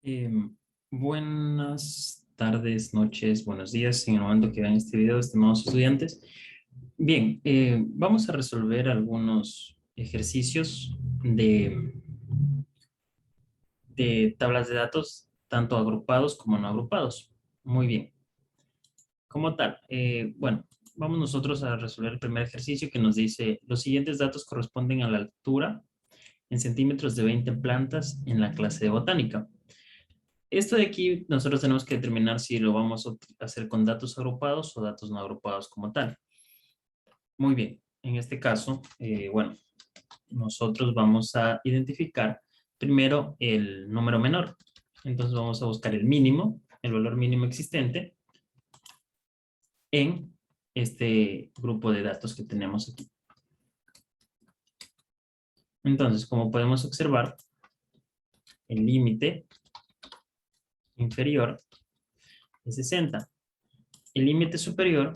Em, Buenas tardes, noches, buenos días en el momento que vean este video, estimados estudiantes. Bien, vamos a resolver algunos ejercicios de tablas de datos, tanto agrupados como no agrupados. Muy bien. Como tal, bueno, vamos nosotros a resolver el primer ejercicio que nos dice, los siguientes datos corresponden a la altura en centímetros de 20 plantas en la clase de botánica. Esto de aquí nosotros tenemos que determinar si lo vamos a hacer con datos agrupados o datos no agrupados como tal. Muy bien, en este caso, bueno, nosotros vamos a identificar primero el número menor. Entonces vamos a buscar el mínimo, el valor mínimo existente en este grupo de datos que tenemos aquí. Entonces, como podemos observar, el límite inferior es 60. El límite superior,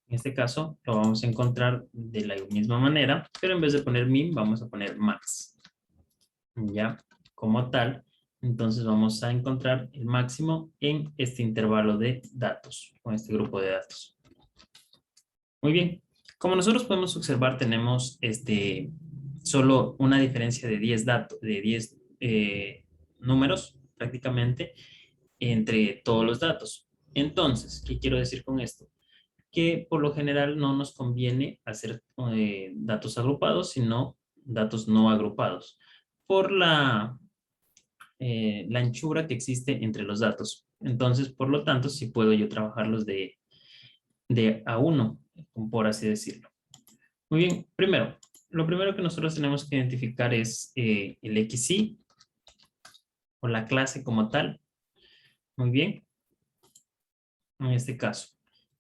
en este caso, lo vamos a encontrar de la misma manera, pero en vez de poner min, vamos a poner max. Ya, como tal, entonces vamos a encontrar el máximo en este intervalo de datos, o este grupo de datos. Muy bien. Como nosotros podemos observar, tenemos solo una diferencia de 10 datos, de 10 números prácticamente entre todos los datos. Entonces, ¿qué quiero decir con esto? Que por lo general no nos conviene hacer datos agrupados, sino datos no agrupados, por la anchura que existe entre los datos. Entonces, por lo tanto, sí puedo yo trabajarlos de a uno, por así decirlo. Muy bien, primero, lo primero que nosotros tenemos que identificar es el XY o la clase como tal. Muy bien, en este caso,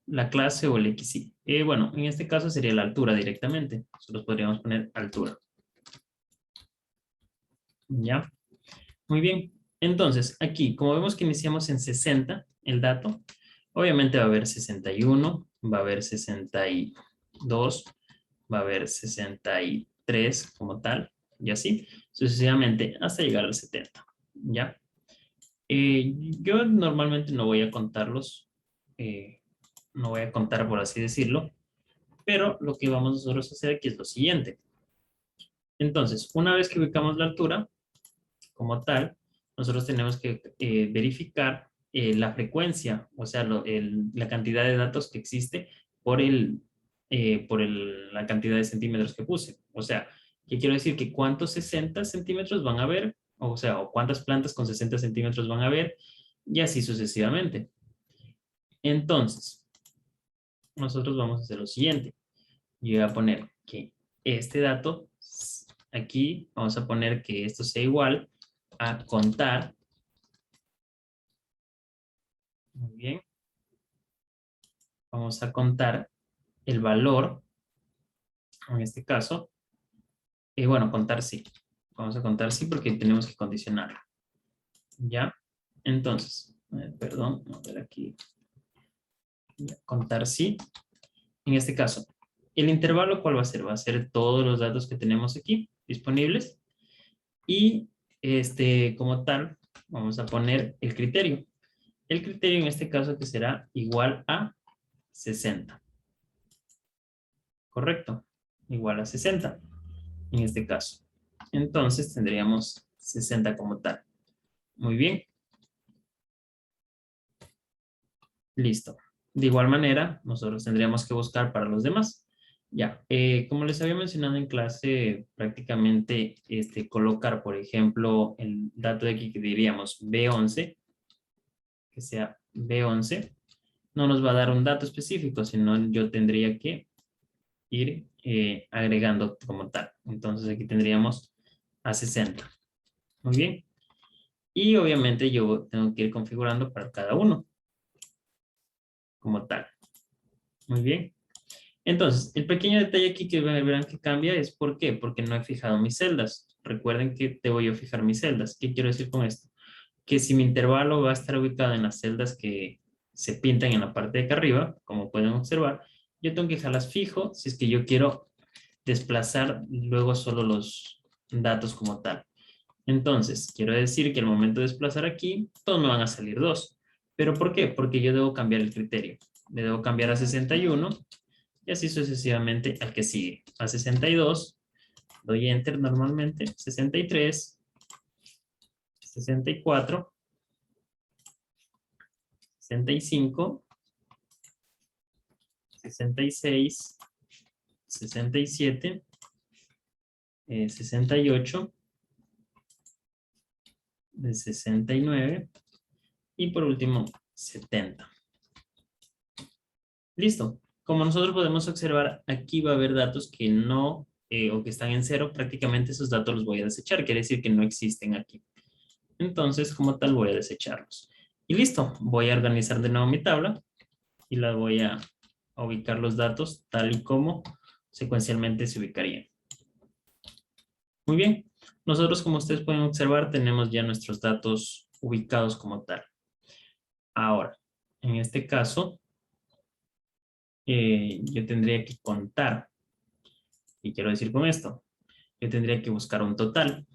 la clase o el XY. Bueno, en este caso sería la altura directamente. Nosotros podríamos poner altura. ¿Ya? Muy bien. Entonces, aquí, como vemos que iniciamos en 60, el dato, obviamente va a haber 61, va a haber 62, va a haber 63 como tal, y así sucesivamente hasta llegar al 70. ¿Ya? Yo normalmente no voy a contarlos, eh, no voy a contar por así decirlo, pero lo que vamos nosotros a hacer aquí es lo siguiente. Entonces, una vez que ubicamos la altura, como tal, nosotros tenemos que verificar la frecuencia, o sea, la cantidad de datos que existe por la cantidad de centímetros que puse. O sea, ¿qué quiero decir? Que cuántos 60 centímetros van a haber, o sea, o cuántas plantas con 60 centímetros van a haber, y así sucesivamente. Entonces, nosotros vamos a hacer lo siguiente. Yo voy a poner que este dato, aquí vamos a poner que esto sea igual a contar. Muy bien. Vamos a contar el valor, en este caso, y bueno, contar sí. Vamos a contar sí porque tenemos que condicionarlo. ¿Ya? Entonces, perdón, a ver aquí. Ya, contar sí. En este caso, el intervalo, ¿cuál va a ser? Va a ser todos los datos que tenemos aquí disponibles. Y como tal, vamos a poner el criterio. El criterio en este caso que será igual a 60. ¿Correcto? Igual a 60 en este caso. Entonces tendríamos 60 como tal. Muy bien. Listo. De igual manera, nosotros tendríamos que buscar para los demás. Ya, como les había mencionado en clase, prácticamente colocar, por ejemplo, el dato de aquí que diríamos B11, que sea B11, no nos va a dar un dato específico, sino yo tendría que ir agregando como tal. Entonces aquí tendríamos a 60. Muy bien. Y obviamente yo tengo que ir configurando para cada uno como tal. Muy bien. Entonces, el pequeño detalle aquí que verán que cambia es ¿por qué? Porque no he fijado mis celdas. Recuerden que debo yo fijar mis celdas. ¿Qué quiero decir con esto? Que si mi intervalo va a estar ubicado en las celdas que se pintan en la parte de acá arriba, como pueden observar, yo tengo que dejarlas fijo si es que yo quiero desplazar luego solo los datos como tal. Entonces, quiero decir que al momento de desplazar aquí, todos me van a salir 2. ¿Pero por qué? Porque yo debo cambiar el criterio. Le debo cambiar a 61 y así sucesivamente al que sigue. A 62, doy Enter normalmente, 63, 64, 65, 66, 67, 68, de 69 y por último 70. Listo. Como nosotros podemos observar, aquí va a haber datos que no o que están en cero, prácticamente esos datos los voy a desechar, quiere decir que no existen aquí. Entonces, como tal, voy a desecharlos. Y listo, voy a organizar de nuevo mi tabla y la voy a ubicar los datos tal y como secuencialmente se ubicarían. Muy bien, nosotros como ustedes pueden observar tenemos ya nuestros datos ubicados como tal. Ahora, en este caso, yo tendría que contar. ¿Y quiero decir con esto? Yo tendría que buscar un total.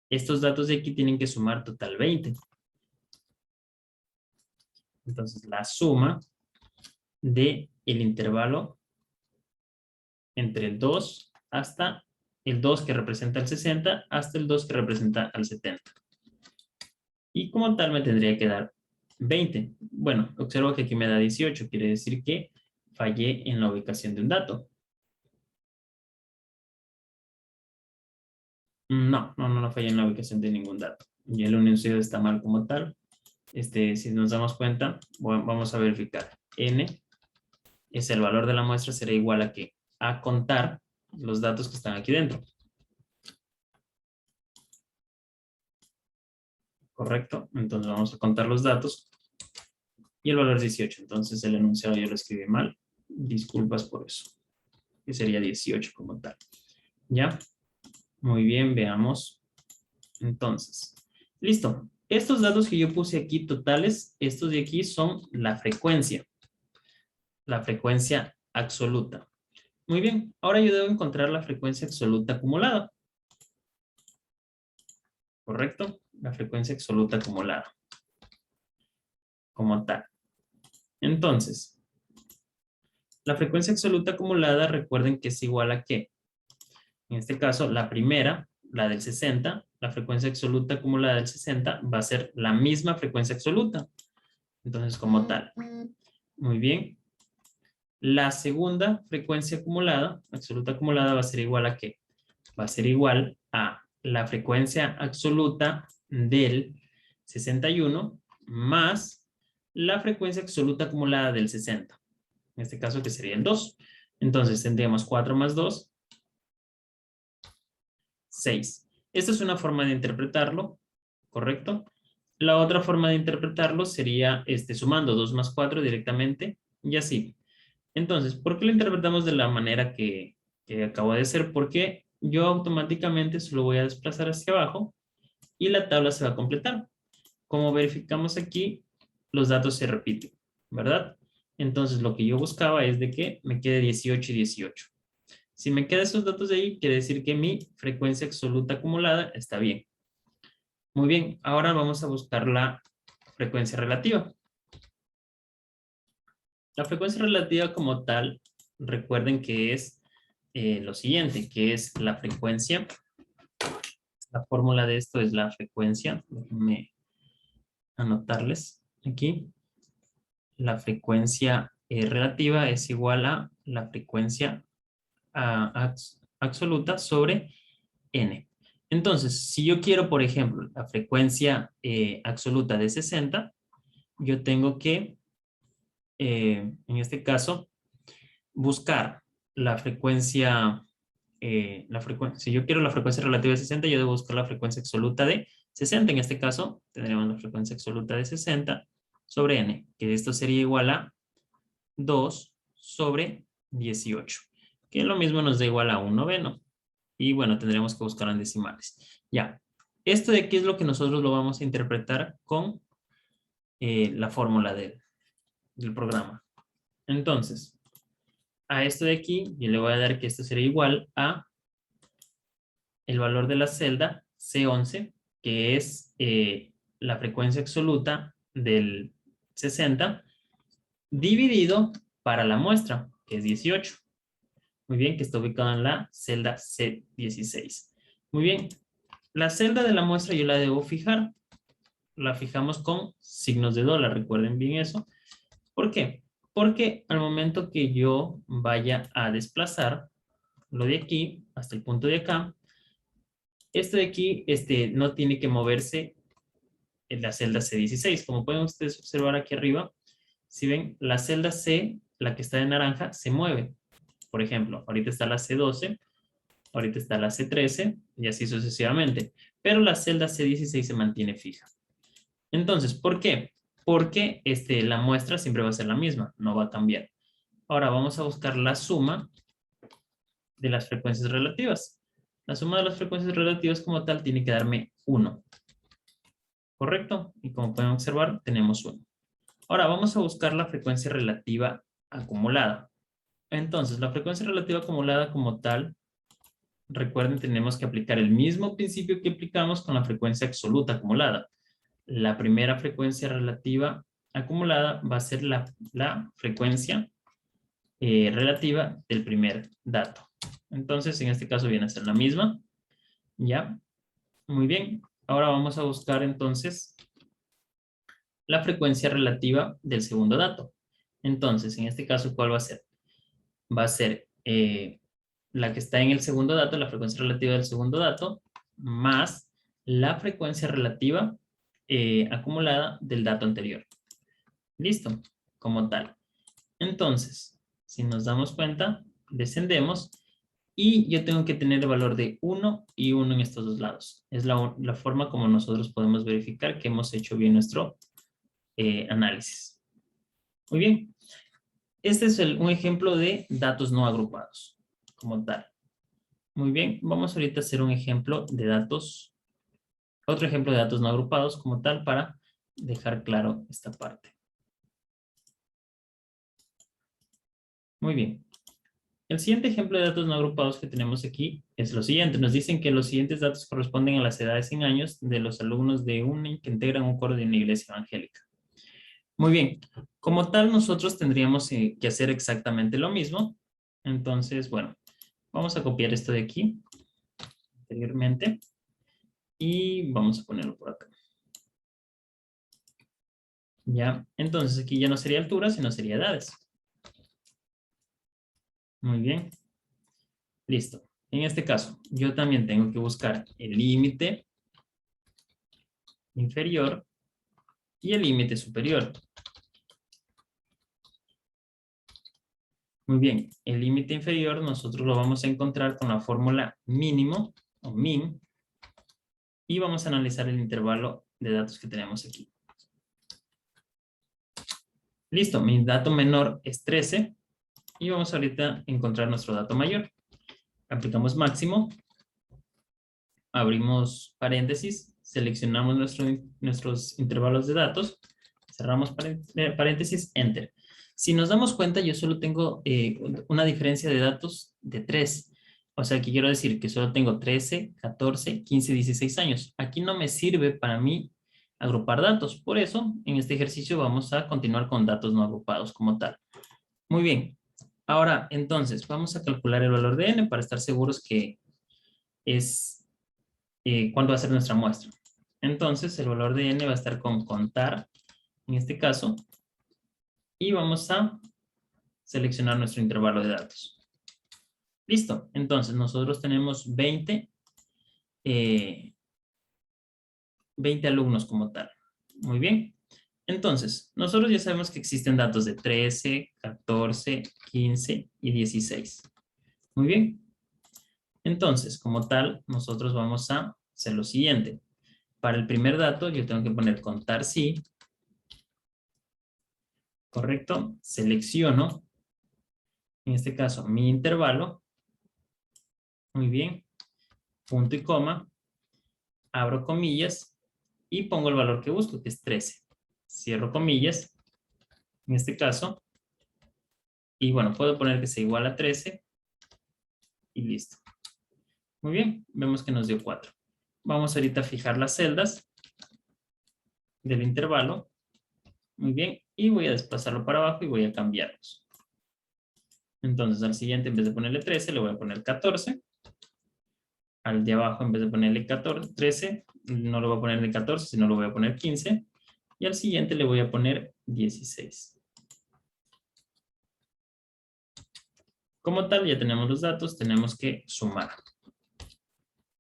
Estos datos de aquí tienen que sumar total 20. Entonces, la suma de el intervalo entre el 2 hasta el 2 que representa el 60 hasta el 2 que representa al 70. Y como tal me tendría que dar 20. Bueno, observo que aquí me da 18, quiere decir que fallé en la ubicación de un dato. No fallé en la ubicación de ningún dato. Y el enunciado está mal como tal. Si nos damos cuenta, vamos a verificar. N es el valor de la muestra, será igual a que a contar los datos que están aquí dentro. ¿Correcto? Entonces vamos a contar los datos. Y el valor es 18. Entonces el enunciado yo lo escribí mal. Disculpas por eso. Que sería 18 como tal. ¿Ya? Muy bien, veamos. Entonces, listo. Estos datos que yo puse aquí totales, estos de aquí son la frecuencia. La frecuencia absoluta. Muy bien, ahora yo debo encontrar la frecuencia absoluta acumulada. ¿Correcto? La frecuencia absoluta acumulada. Como tal. Entonces, la frecuencia absoluta acumulada, recuerden que es igual a ¿qué? En este caso, la primera, la del 60, la frecuencia absoluta acumulada del 60 va a ser la misma frecuencia absoluta. Entonces, como tal. Muy bien. La segunda frecuencia acumulada, absoluta acumulada, va a ser igual a ¿qué? Va a ser igual a la frecuencia absoluta del 61 más la frecuencia absoluta acumulada del 60. En este caso, que sería el 2. Entonces, tendríamos 4 más 2, 6. Esta es una forma de interpretarlo, ¿correcto? La otra forma de interpretarlo sería sumando 2 más 4 directamente y así. Entonces, ¿por qué lo interpretamos de la manera que acabo de hacer? Porque yo automáticamente solo voy a desplazar hacia abajo y la tabla se va a completar. Como verificamos aquí, los datos se repiten, ¿verdad? Entonces, lo que yo buscaba es de que me quede 18 y 18. Si me quedan esos datos de ahí, quiere decir que mi frecuencia absoluta acumulada está bien. Muy bien, ahora vamos a buscar la frecuencia relativa. La frecuencia relativa como tal, recuerden que es lo siguiente, que es la frecuencia. La fórmula de esto es la frecuencia. Déjenme anotarles aquí. La frecuencia relativa es igual a la frecuencia absoluta sobre n. Entonces, si yo quiero, por ejemplo, la frecuencia absoluta de 60, yo tengo que, en este caso, buscar si yo quiero la frecuencia relativa de 60, yo debo buscar la frecuencia absoluta de 60. En este caso, tendremos la frecuencia absoluta de 60 sobre n, que esto sería igual a 2 sobre 18, que lo mismo nos da igual a 1/9. Y bueno, tendremos que buscar en decimales. Ya, esto de aquí es lo que nosotros lo vamos a interpretar con la fórmula del programa. Entonces, a esto de aquí, yo le voy a dar que esto sería igual a el valor de la celda C11, que es la frecuencia absoluta del 60, dividido para la muestra, que es 18. Muy bien, que está ubicada en la celda C16. Muy bien, la celda de la muestra yo la debo fijar. La fijamos con signos de dólar, recuerden bien eso. ¿Por qué? Porque al momento que yo vaya a desplazar lo de aquí hasta el punto de acá, esto de aquí no tiene que moverse en la celda C16. Como pueden ustedes observar aquí arriba, si ven, la celda C, la que está de naranja, se mueve. Por ejemplo, ahorita está la C12, ahorita está la C13 y así sucesivamente. Pero la celda C16 se mantiene fija. Entonces, ¿por qué? Porque la muestra siempre va a ser la misma, no va a cambiar. Ahora vamos a buscar la suma de las frecuencias relativas. La suma de las frecuencias relativas como tal tiene que darme 1. ¿Correcto? Y como pueden observar, tenemos 1. Ahora vamos a buscar la frecuencia relativa acumulada. Entonces, la frecuencia relativa acumulada como tal, recuerden, tenemos que aplicar el mismo principio que aplicamos con la frecuencia absoluta acumulada. La primera frecuencia relativa acumulada va a ser la frecuencia relativa del primer dato. Entonces, en este caso viene a ser la misma. ¿Ya? Muy bien. Ahora vamos a buscar entonces la frecuencia relativa del segundo dato. Entonces, en este caso, ¿cuál va a ser? Va a ser la que está en el segundo dato, la frecuencia relativa del segundo dato, más la frecuencia relativa acumulada del dato anterior. Listo, como tal. Entonces, si nos damos cuenta, descendemos y yo tengo que tener el valor de 1 y 1 en estos dos lados. Es la forma como nosotros podemos verificar que hemos hecho bien nuestro análisis. Muy bien. Este es un ejemplo de datos no agrupados, como tal. Muy bien, vamos ahorita a hacer un ejemplo de datos, otro ejemplo de datos no agrupados como tal para dejar claro esta parte. Muy bien. El siguiente ejemplo de datos no agrupados que tenemos aquí es lo siguiente. Nos dicen que los siguientes datos corresponden a las edades en años de los alumnos de UNE que integran un coro de una iglesia evangélica. Muy bien. Como tal, nosotros tendríamos que hacer exactamente lo mismo. Entonces, bueno, vamos a copiar esto de aquí anteriormente y vamos a ponerlo por acá. Ya, entonces aquí ya no sería altura, sino sería edades. Muy bien. Listo. En este caso, yo también tengo que buscar el límite inferior y el límite superior. Muy bien. El límite inferior nosotros lo vamos a encontrar con la fórmula mínimo o min y vamos a analizar el intervalo de datos que tenemos aquí. Listo. Mi dato menor es 13 y vamos ahorita a encontrar nuestro dato mayor. Aplicamos máximo, abrimos paréntesis, seleccionamos nuestros intervalos de datos, cerramos paréntesis, enter. Si nos damos cuenta, yo solo tengo una diferencia de datos de 3. O sea, aquí quiero decir que solo tengo 13, 14, 15, 16 años. Aquí no me sirve para mí agrupar datos. Por eso, en este ejercicio vamos a continuar con datos no agrupados como tal. Muy bien. Ahora, entonces, vamos a calcular el valor de n para estar seguros que es cuánto va a ser nuestra muestra. Entonces, el valor de n va a estar con contar, en este caso, y vamos a seleccionar nuestro intervalo de datos. Listo. Entonces, nosotros tenemos 20 alumnos como tal. Muy bien. Entonces, nosotros ya sabemos que existen datos de 13, 14, 15 y 16. Muy bien. Entonces, como tal, nosotros vamos a hacer lo siguiente. Para el primer dato, yo tengo que poner contar sí. ¿Correcto? Selecciono, en este caso, mi intervalo. Muy bien. Punto y coma. Abro comillas y pongo el valor que busco, que es 13. Cierro comillas, en este caso. Y bueno, puedo poner que sea igual a 13 y listo. Muy bien, vemos que nos dio 4. Vamos ahorita a fijar las celdas del intervalo. Muy bien, y voy a desplazarlo para abajo y voy a cambiarlos. Entonces al siguiente, en vez de ponerle 13, le voy a poner 14. Al de abajo, en vez de ponerle 14, 13, no lo voy a poner de 14, sino lo voy a poner 15. Y al siguiente le voy a poner 16. Como tal, ya tenemos los datos, tenemos que sumar.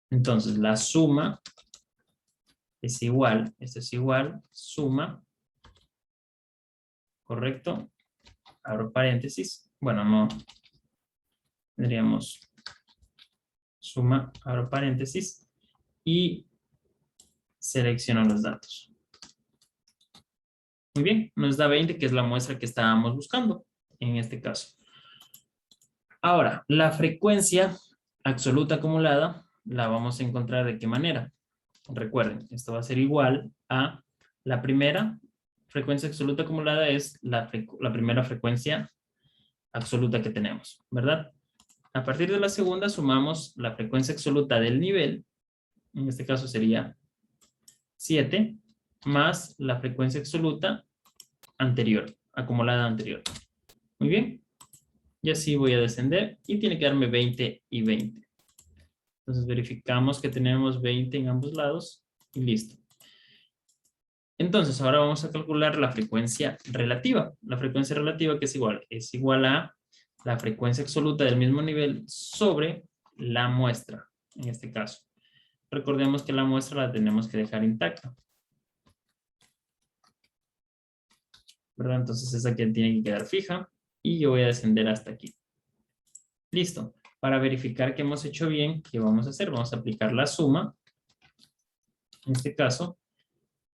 Entonces, la suma es igual, esto es igual, suma, ¿correcto? Abro paréntesis. Bueno, no, tendríamos suma, abro paréntesis, y selecciono los datos. Muy bien, nos da 20, que es la muestra que estábamos buscando en este caso. Ahora, la frecuencia absoluta acumulada la vamos a encontrar ¿de qué manera? Recuerden, esto va a ser igual a la primera frecuencia absoluta acumulada es la primera frecuencia absoluta que tenemos, ¿verdad? A partir de la segunda sumamos la frecuencia absoluta del nivel, en este caso sería 7, más la frecuencia absoluta anterior, acumulada anterior. Muy bien. Y así voy a descender y tiene que darme 20 y 20. Entonces verificamos que tenemos 20 en ambos lados y listo. Entonces ahora vamos a calcular la frecuencia relativa. La frecuencia relativa que es igual a la frecuencia absoluta del mismo nivel sobre la muestra, en este caso. Recordemos que la muestra la tenemos que dejar intacta, ¿verdad? Entonces esa que tiene que quedar fija y yo voy a descender hasta aquí. Listo. Para verificar que hemos hecho bien, ¿qué vamos a hacer? Vamos a aplicar la suma, en este caso,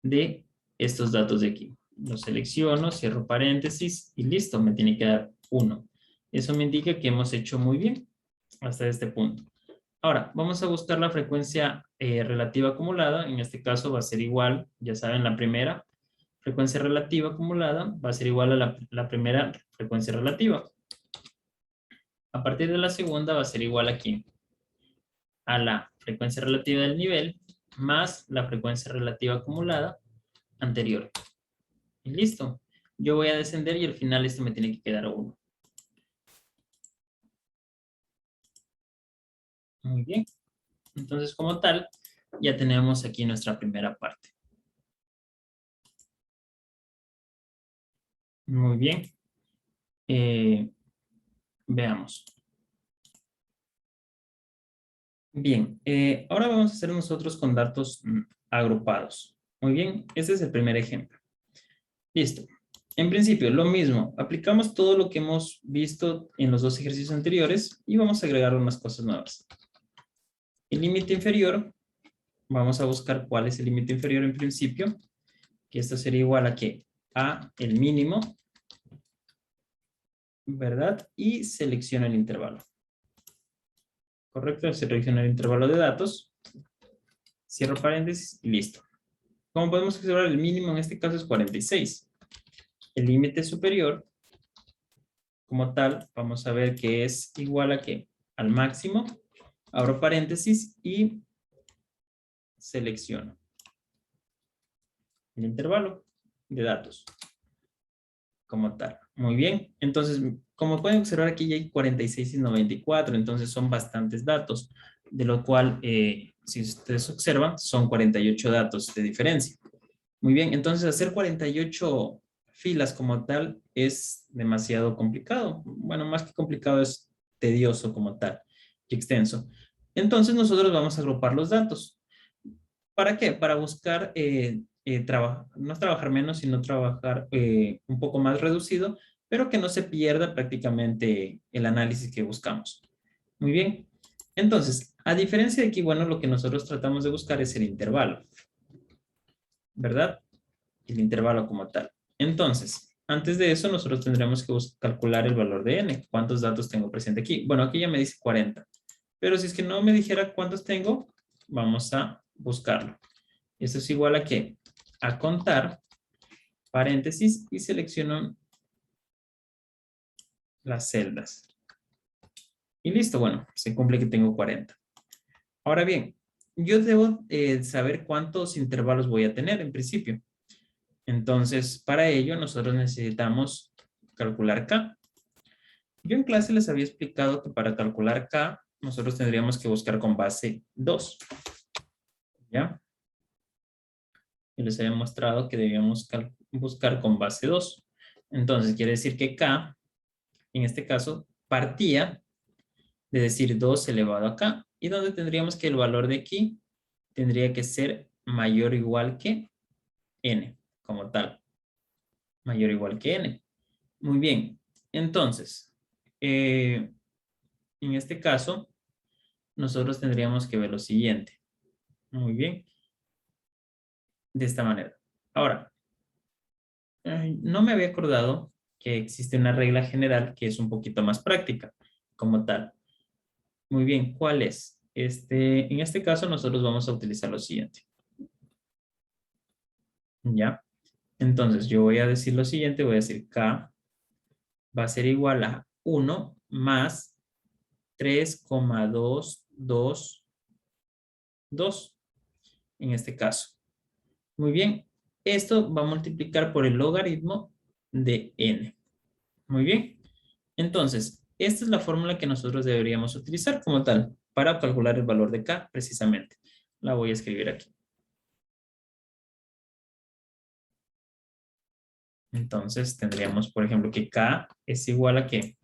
de estos datos de aquí. Los selecciono, cierro paréntesis y listo, me tiene que dar 1. Eso me indica que hemos hecho muy bien hasta este punto. Ahora, vamos a buscar la frecuencia relativa acumulada. En este caso va a ser igual, ya saben, la primera frecuencia relativa acumulada va a ser igual a la primera frecuencia relativa. A partir de la segunda va a ser igual aquí a la frecuencia relativa del nivel más la frecuencia relativa acumulada anterior. Y listo. Yo voy a descender y al final esto me tiene que quedar 1. Muy bien. Entonces, como tal, ya tenemos aquí nuestra primera parte. Muy bien. Veamos. Bien, ahora vamos a hacer nosotros con datos agrupados. Muy bien, este es el primer ejemplo. Listo. En principio, lo mismo. Aplicamos todo lo que hemos visto en los dos ejercicios anteriores y vamos a agregar unas cosas nuevas. El límite inferior, vamos a buscar cuál es el límite inferior en principio, que esto sería igual a que a el mínimo, ¿verdad? Y selecciono el intervalo. ¿Correcto? Selecciono el intervalo de datos, cierro paréntesis y listo. ¿Cómo podemos observar? El mínimo en este caso es 46. El límite superior, como tal, vamos a ver que es igual a que al máximo, abro paréntesis y selecciono el intervalo de datos como tal. Muy bien. Entonces, como pueden observar aquí ya hay 46 y 94, entonces son bastantes datos, de lo cual, si ustedes observan, son 48 datos de diferencia. Muy bien, entonces hacer 48 filas como tal es demasiado complicado. Bueno, más que complicado es tedioso como tal y extenso. Entonces nosotros vamos a agrupar los datos. ¿Para qué? Para buscar, no trabajar menos, sino trabajar un poco más reducido, pero que no se pierda prácticamente el análisis que buscamos. Muy bien. Entonces, a diferencia de aquí, bueno, lo que nosotros tratamos de buscar es el intervalo, ¿verdad? El intervalo como tal. Entonces, antes de eso, nosotros tendremos que calcular el valor de n. ¿Cuántos datos tengo presente aquí? Bueno, aquí ya me dice 40. Pero si es que no me dijera cuántos tengo, vamos a buscarlo. Esto es igual a ¿qué? A contar, paréntesis, y selecciono las celdas. Y listo, bueno, se cumple que tengo 40. Ahora bien, yo debo saber cuántos intervalos voy a tener en principio. Entonces, para ello nosotros necesitamos calcular K. Yo en clase les había explicado que para calcular K, nosotros tendríamos que buscar con base 2. ¿Ya? Y les había mostrado que debíamos buscar con base 2. Entonces, quiere decir que K, en este caso, partía de decir 2 elevado a K. Y donde tendríamos que el valor de aquí tendría que ser mayor o igual que N, como tal. Mayor o igual que N. Muy bien. Entonces, en este caso, nosotros tendríamos que ver lo siguiente. Muy bien. De esta manera. Ahora, no me había acordado que existe una regla general que es un poquito más práctica, como tal. Muy bien, ¿cuál es? En este caso, nosotros vamos a utilizar lo siguiente. ¿Ya? Entonces, yo voy a decir lo siguiente, voy a decir K va a ser igual a 1 más 3,222 en este caso. Muy bien, esto va a multiplicar por el logaritmo de n. Muy bien, entonces, esta es la fórmula que nosotros deberíamos utilizar como tal para calcular el valor de k precisamente. La voy a escribir aquí. Entonces, tendríamos, por ejemplo, que k es igual a ¿qué?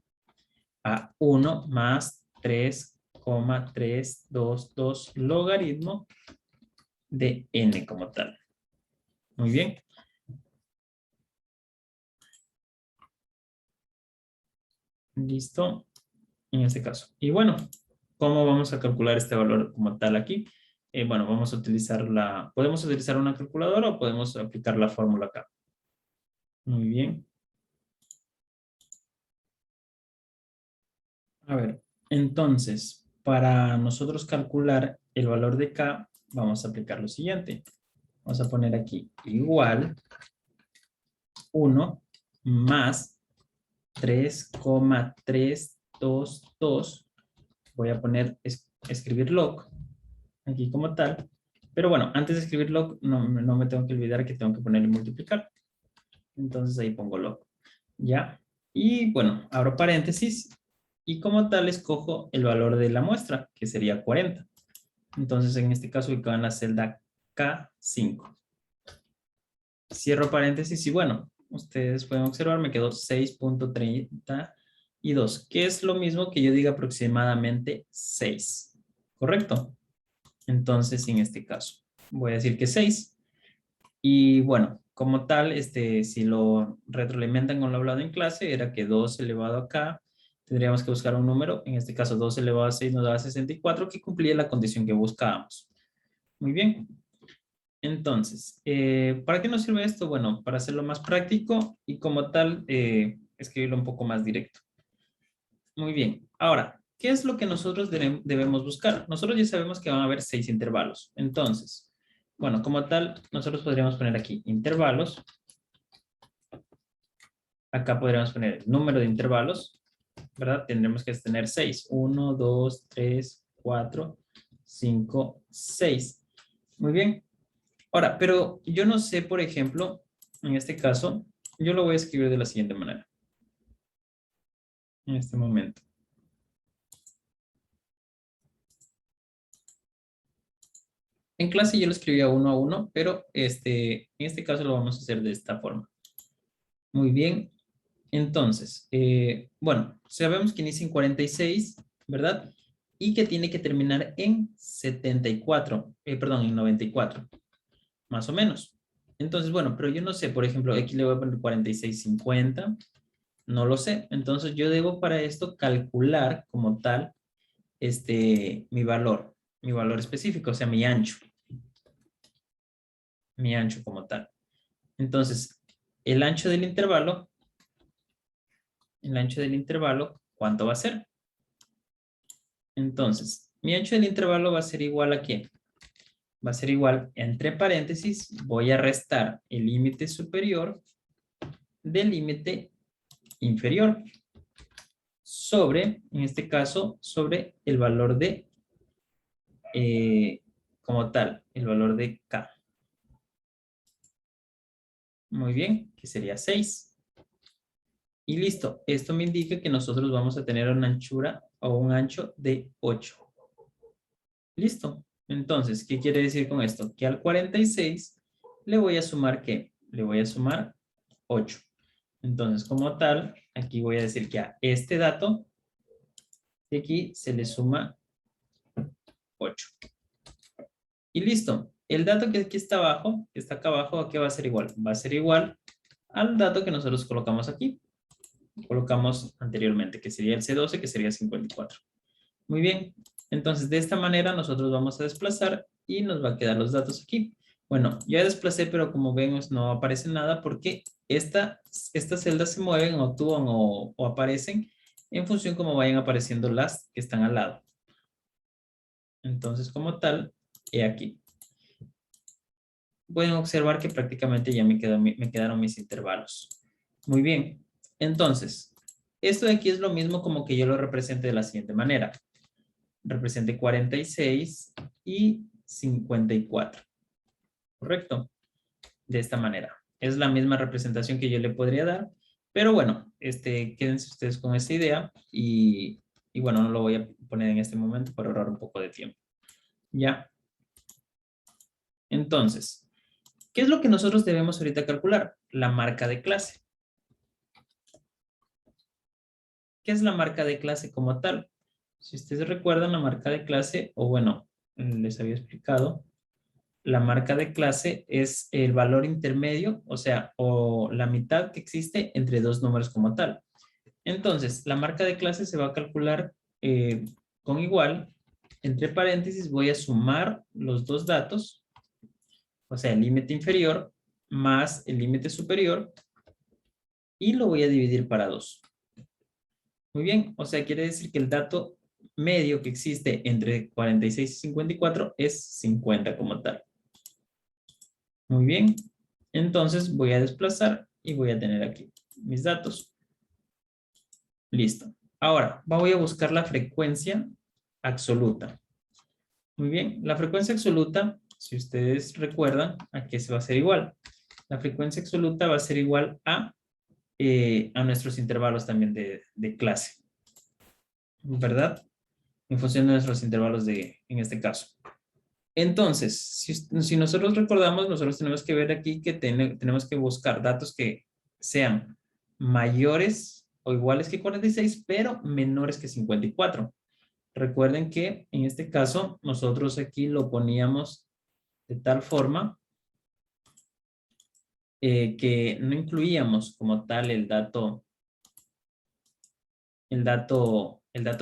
A 1 más 3,322 logaritmo de n como tal. Muy bien. Listo. En este caso. Y bueno, ¿cómo vamos a calcular este valor como tal aquí? Bueno, vamos a utilizar podemos utilizar una calculadora o podemos aplicar la fórmula acá. Muy bien. A ver, entonces, para nosotros calcular el valor de K, vamos a aplicar lo siguiente. Vamos a poner aquí igual 1 más 3,322. Voy a poner, escribir log aquí como tal. Pero bueno, antes de escribir log, no me tengo que olvidar que tengo que ponerle multiplicar. Entonces ahí pongo log. ¿Ya? Y bueno, abro paréntesis y como tal escojo el valor de la muestra, que sería 40. Entonces en este caso ubicado en la celda K5. Cierro paréntesis y bueno, ustedes pueden observar, me quedó 6,32, que es lo mismo que yo diga aproximadamente 6. ¿Correcto? Entonces, en este caso, voy a decir que 6. Y bueno, como tal, si lo retroalimentan con lo hablado en clase, era que 2 elevado a k, tendríamos que buscar un número, en este caso 2 elevado a 6 nos da 64, que cumplía la condición que buscábamos. Muy bien. Entonces, ¿para qué nos sirve esto? Bueno, para hacerlo más práctico y como tal, escribirlo un poco más directo. Muy bien. Ahora, ¿qué es lo que nosotros debemos buscar? Nosotros ya sabemos que van a haber 6 intervalos. Entonces, bueno, como tal, nosotros podríamos poner aquí intervalos. Acá podríamos poner el número de intervalos, ¿verdad? Tendremos que tener 6. 1, 2, 3, 4, 5, 6. Muy bien. Ahora, pero yo no sé, por ejemplo, en este caso, yo lo voy a escribir de la siguiente manera. En este momento. En clase yo lo escribía uno a uno, pero en este caso lo vamos a hacer de esta forma. Muy bien. Entonces, bueno, sabemos que inicia en 46, ¿verdad? Y que tiene que terminar en 74, perdón, en 94, más o menos. Entonces, bueno, pero yo no sé, por ejemplo, aquí le voy a poner 46,50, no lo sé. Entonces, yo debo para esto calcular como tal mi valor específico, o sea, mi ancho como tal. Entonces, el ancho del intervalo, ¿cuánto va a ser? Entonces, mi ancho del intervalo va a ser igual a ¿qué? Va a ser igual, entre paréntesis, voy a restar el límite superior del límite inferior sobre, en este caso, sobre el valor de como tal, el valor de K. Muy bien, que sería 6. Y listo, esto me indica que nosotros vamos a tener una anchura o un ancho de 8. Listo. Entonces, ¿qué quiere decir con esto? Que al 46 le voy a sumar ¿qué? Le voy a sumar 8. Entonces, como tal, aquí voy a decir que a este dato de aquí se le suma 8. Y listo. El dato que aquí está abajo, que está acá abajo, ¿a qué va a ser igual? Va a ser igual al dato que nosotros colocamos aquí. Colocamos anteriormente, que sería el C12, que sería 54. Muy bien. Entonces, de esta manera nosotros vamos a desplazar y nos va a quedar los datos aquí. Bueno, ya desplacé, pero como vemos no aparece nada porque estas celdas se mueven o actúan o aparecen en función como vayan apareciendo las que están al lado. Entonces, como tal, he aquí. Pueden observar que prácticamente ya me quedaron mis intervalos. Muy bien. Entonces, esto de aquí es lo mismo como que yo lo represente de la siguiente manera. Represente 46 y 54. ¿Correcto? De esta manera. Es la misma representación que yo le podría dar, pero bueno, quédense ustedes con esta idea y bueno, no lo voy a poner en este momento para ahorrar un poco de tiempo. ¿Ya? Entonces, ¿qué es lo que nosotros debemos ahorita calcular? La marca de clase. ¿Qué es la marca de clase como tal? Si ustedes recuerdan la marca de clase, o bueno, les había explicado, la marca de clase es el valor intermedio, o sea, o la mitad que existe entre dos números como tal. Entonces, la marca de clase se va a calcular con igual, entre paréntesis voy a sumar los dos datos, o sea, el límite inferior más el límite superior, y lo voy a dividir para 2. Muy bien, o sea, quiere decir que el dato medio que existe entre 46 y 54 es 50 como tal. Muy bien, entonces voy a desplazar y voy a tener aquí mis datos. Listo. Ahora, voy a buscar la frecuencia absoluta. Muy bien, la frecuencia absoluta, si ustedes recuerdan, ¿a qué se va a hacer igual? La frecuencia absoluta va a ser igual a nuestros intervalos también de clase. ¿Verdad? En función de nuestros intervalos en este caso. Entonces, si nosotros recordamos, nosotros tenemos que ver aquí que tenemos que buscar datos que sean mayores o iguales que 46, pero menores que 54. Recuerden que en este caso, nosotros aquí lo poníamos de tal forma que no incluíamos como tal el dato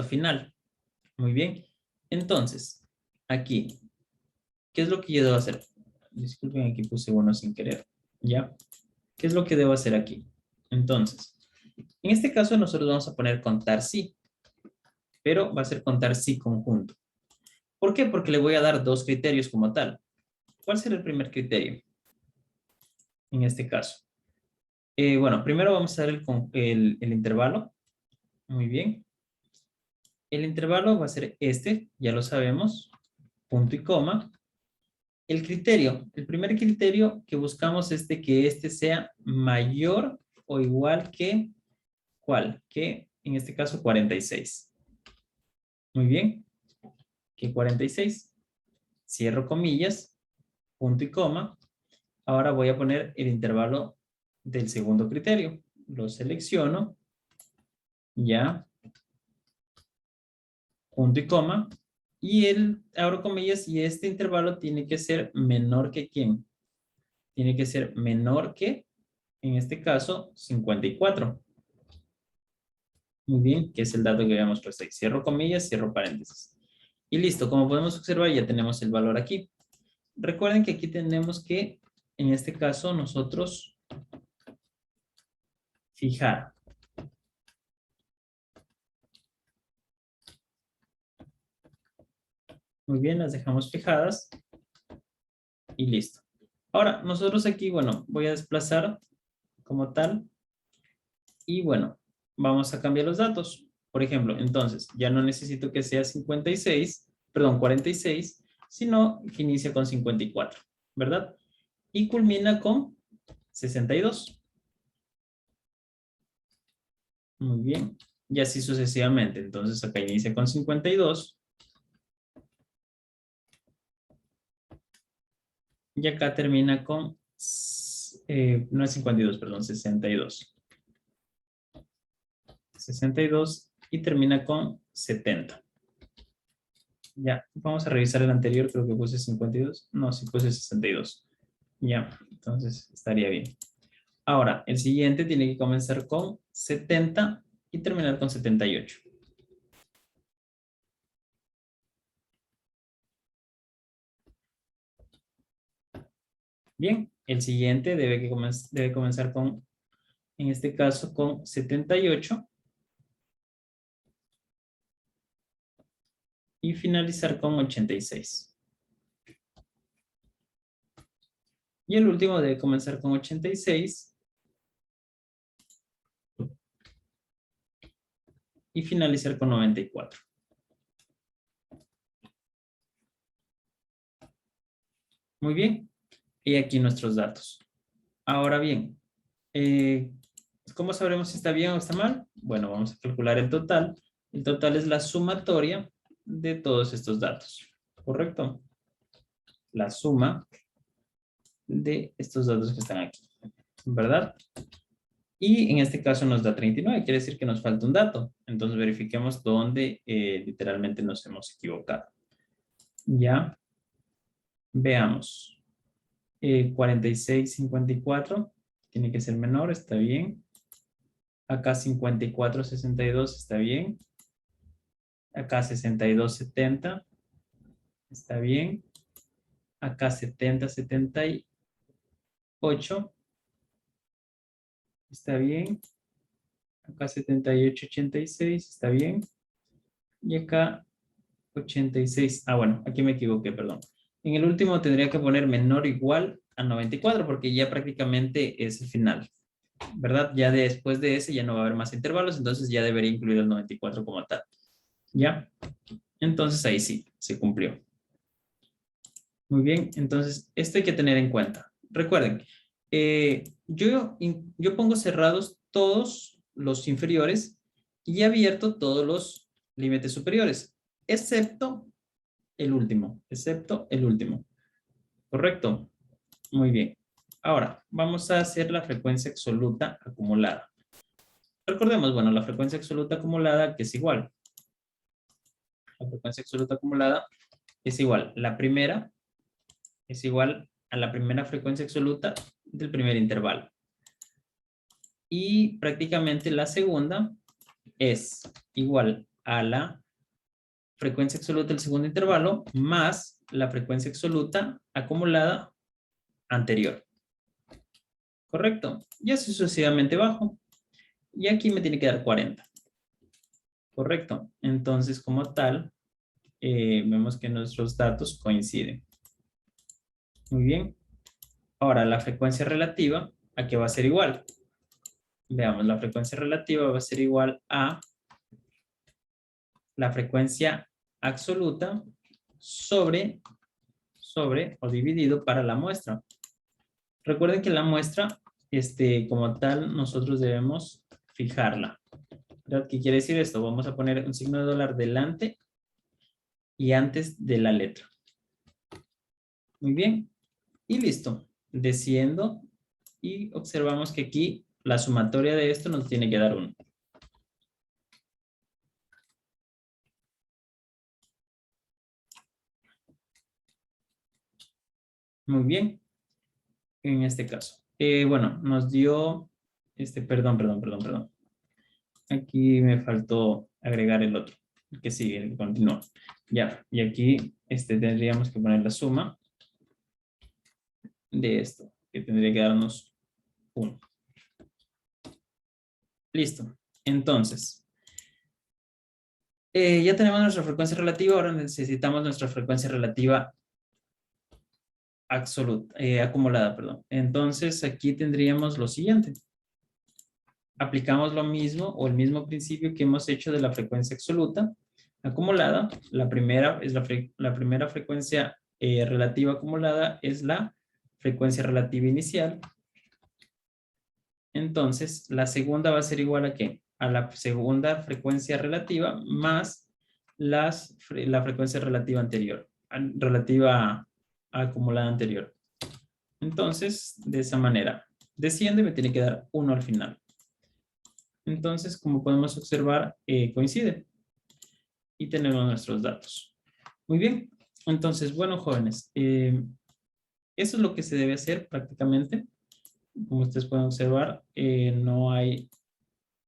final. Muy bien. Entonces, aquí, ¿qué es lo que yo debo hacer? Disculpen, aquí puse uno sin querer. ¿Ya? ¿Qué es lo que debo hacer aquí? Entonces, en este caso nosotros vamos a poner contar sí, pero va a ser contar sí conjunto. ¿Por qué? Porque le voy a dar dos criterios como tal. ¿Cuál será el primer criterio? En este caso. Bueno, primero vamos a dar el intervalo. Muy bien. El intervalo va a ser este, ya lo sabemos, punto y coma. El criterio, el primer criterio que buscamos es de que este sea mayor o igual que, ¿cuál? Que en este caso 46. Muy bien, que 46. Cierro comillas, punto y coma. Ahora voy a poner el intervalo del segundo criterio. Lo selecciono, ya, punto y coma. Y abro comillas, y este intervalo tiene que ser menor que ¿quién? Tiene que ser menor que, en este caso, 54. Muy bien, que es el dato que habíamos puesto ahí. Cierro comillas, cierro paréntesis. Y listo, como podemos observar, ya tenemos el valor aquí. Recuerden que aquí tenemos que, en este caso, nosotros fijar. Muy bien, las dejamos fijadas y listo. Ahora, nosotros aquí, bueno, voy a desplazar como tal y bueno, vamos a cambiar los datos. Por ejemplo, entonces, ya no necesito que sea 56, perdón, 46, sino que inicia con 54, ¿verdad? Y culmina con 62. Muy bien. Y así sucesivamente. Entonces acá inicia con 52. Y acá termina con, no es 52, perdón, 62. 62 y termina con 70. Ya, vamos a revisar el anterior, creo que puse 52. No, sí puse 62. Ya, entonces estaría bien. Ahora, el siguiente tiene que comenzar con 70 y terminar con 78. Bien, el siguiente debe comenzar con, en este caso, con 78 y finalizar con 86. Y el último debe comenzar con 86 y finalizar con 94. Muy bien. Y aquí nuestros datos. Ahora bien, ¿cómo sabremos si está bien o está mal? Bueno, vamos a calcular el total. El total es la sumatoria de todos estos datos, ¿correcto? La suma de estos datos que están aquí, ¿verdad? Y en este caso nos da 39, quiere decir que nos falta un dato. Entonces verifiquemos dónde literalmente nos hemos equivocado. Ya, veamos. 46, 54, tiene que ser menor, está bien. Acá 54, 62, está bien. Acá 62, 70, está bien. Acá 70, 78, está bien. Acá 78, 86, está bien. Y acá 86. Ah, bueno, aquí me equivoqué, perdón. En el último tendría que poner menor o igual a 94 porque ya prácticamente es el final, ¿verdad? Ya después de ese ya no va a haber más intervalos, entonces ya debería incluir el 94 como tal. ¿Ya? Entonces ahí sí, se cumplió. Muy bien, entonces esto hay que tener en cuenta. Recuerden, yo pongo cerrados todos los inferiores y abierto todos los límites superiores, excepto el último. ¿Correcto? Muy bien. Ahora, vamos a hacer la frecuencia absoluta acumulada. Recordemos, bueno, la frecuencia absoluta acumulada que es igual. La frecuencia absoluta acumulada es igual. La primera es igual a la primera frecuencia absoluta del primer intervalo. Y prácticamente la segunda es igual a la frecuencia absoluta del segundo intervalo más la frecuencia absoluta acumulada anterior. ¿Correcto? Y así sucesivamente bajo. Y aquí me tiene que dar 40. ¿Correcto? Entonces, como tal, vemos que nuestros datos coinciden. Muy bien. Ahora, la frecuencia relativa, ¿a qué va a ser igual? Veamos, la frecuencia relativa va a ser igual a la frecuencia absoluta sobre o dividido para la muestra. Recuerden que la muestra, como tal, nosotros debemos fijarla. ¿Verdad? ¿Qué quiere decir esto? Vamos a poner un signo de dólar delante y antes de la letra. Muy bien. Y listo. Desciendo y observamos que aquí la sumatoria de esto nos tiene que dar 1. Muy bien. En este caso. Bueno, nos dio, perdón. Aquí me faltó agregar el otro, el que sigue, el que continúa. Ya, y aquí tendríamos que poner la suma de esto, que tendría que darnos 1. Listo. Entonces, ya tenemos nuestra frecuencia relativa, ahora necesitamos nuestra frecuencia relativa absoluta, acumulada, perdón. Entonces, aquí tendríamos lo siguiente. Aplicamos lo mismo o el mismo principio que hemos hecho de la frecuencia absoluta. acumulada, la primera es la primera frecuencia relativa acumulada es la frecuencia relativa inicial. Entonces, la segunda va a ser igual a ¿qué? A la segunda frecuencia relativa más la frecuencia relativa anterior, relativa a acumulada anterior. Entonces, de esa manera, desciende y me tiene que dar 1 al final. Entonces, como podemos observar, coincide. Y tenemos nuestros datos. Muy bien. Entonces, bueno, jóvenes, eso es lo que se debe hacer prácticamente. Como ustedes pueden observar, no hay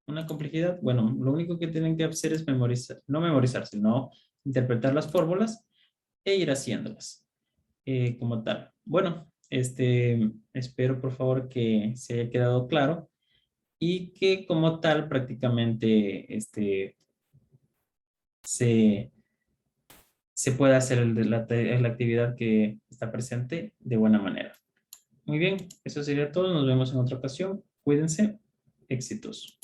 una complejidad. Bueno, lo único que tienen que hacer es memorizar, no memorizar, sino interpretar las fórmulas e ir haciéndolas como tal. Bueno, espero por favor que se haya quedado claro y que como tal prácticamente se, se pueda hacer la actividad que está presente de buena manera. Muy bien, eso sería todo. Nos vemos en otra ocasión. Cuídense. Éxitos.